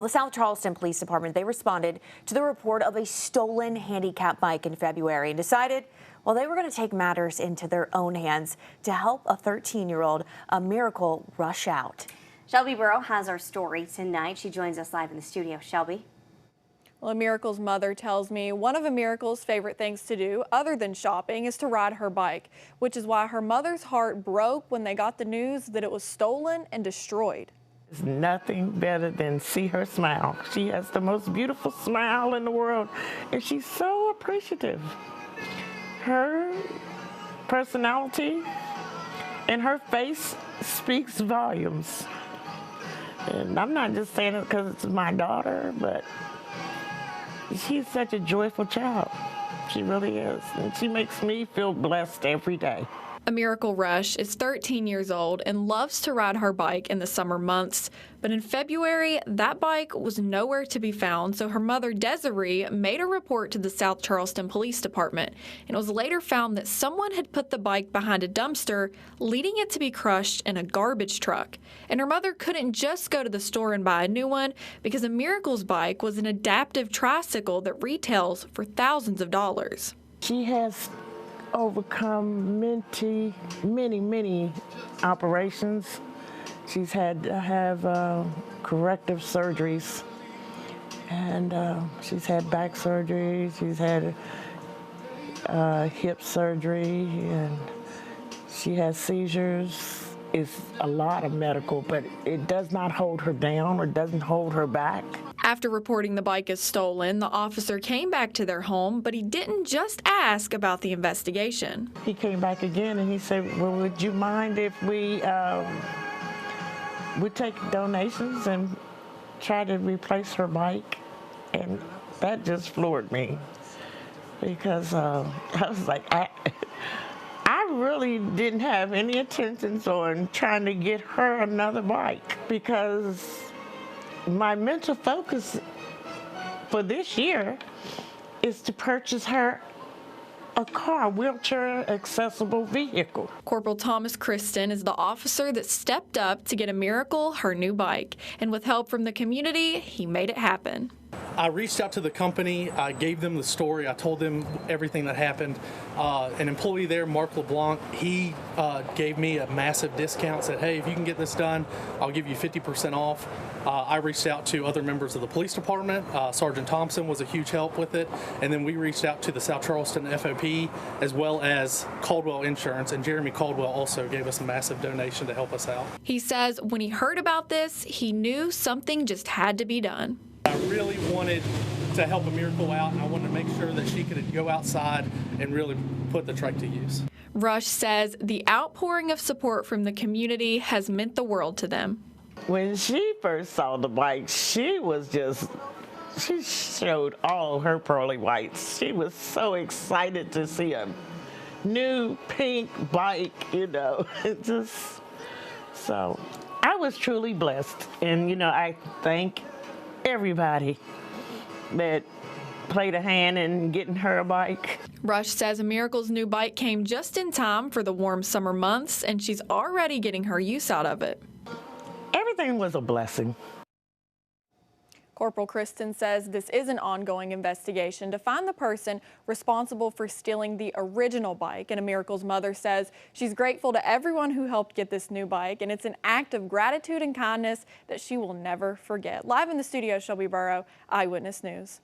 The South Charleston Police Department, they responded to the report of a stolen handicap bike in February and decided, well, they were going to take matters into their own hands to help a 13-year-old, a miracle, rush out. Shelby Burrow has our story tonight. She joins us live in the studio. Shelby. Well, Miracle's mother tells me one of Miracle's favorite things to do, other than shopping, is to ride her bike, which is why her mother's heart broke when they got the news that it was stolen and destroyed. There's nothing better than see her smile. She has the most beautiful smile in the world, and she's so appreciative. Her personality and her face speaks volumes. And I'm not just saying it because it's my daughter, but she's such a joyful child. She really is, and she makes me feel blessed every day. A Miracle Rush is 13 years old and loves to ride her bike in the summer months. But in February, that bike was nowhere to be found, so her mother, Desiree, made a report to the South Charleston Police Department. And it was later found that someone had put the bike behind a dumpster, leading it to be crushed in a garbage truck. And her mother couldn't just go to the store and buy a new one because a Miracle's bike was an adaptive tricycle that retails for thousands of dollars. She has overcome many operations. She's had to have corrective surgeries, and she's had back surgery, she's had hip surgery, and she has seizures. It's a lot of medical, but it does not hold her down or doesn't hold her back. After reporting the bike as stolen, the officer came back to their home, but he didn't just ask about the investigation. He came back again and he said, well, would you mind if we would take donations and try to replace her bike? And that just floored me because I was like, I really didn't have any intentions on trying to get her another bike because my mental focus for this year is to purchase her a car, wheelchair accessible vehicle. Corporal Thomas Kristen is the officer that stepped up to get a Miracle her new bike. And with help from the community, he made it happen. I reached out to the company, I gave them the story, I told them everything that happened. An employee there, Mark LeBlanc, he gave me a massive discount, said, hey, if you can get this done, I'll give you 50% off. I reached out to other members of the police department. Sergeant Thompson was a huge help with it. And then we reached out to the South Charleston FOP as well as Caldwell Insurance, and Jeremy Caldwell also gave us a massive donation to help us out. He says when he heard about this, he knew something just had to be done. I really wanted to help a Miracle out, and I wanted to make sure that she could go outside and really put the trike to use. Rush says the outpouring of support from the community has meant the world to them. When she first saw the bike, she showed all her pearly whites. She was so excited to see a new pink bike, you know. So I was truly blessed, and I thank everybody that played a hand in getting her a bike. Rush says Miracle's new bike came just in time for the warm summer months, and she's already getting her use out of it. Everything was a blessing. Corporal Kristen says this is an ongoing investigation to find the person responsible for stealing the original bike. And a Miracle's mother says she's grateful to everyone who helped get this new bike, and it's an act of gratitude and kindness that she will never forget. Live in the studio, Shelby Burrow, Eyewitness News.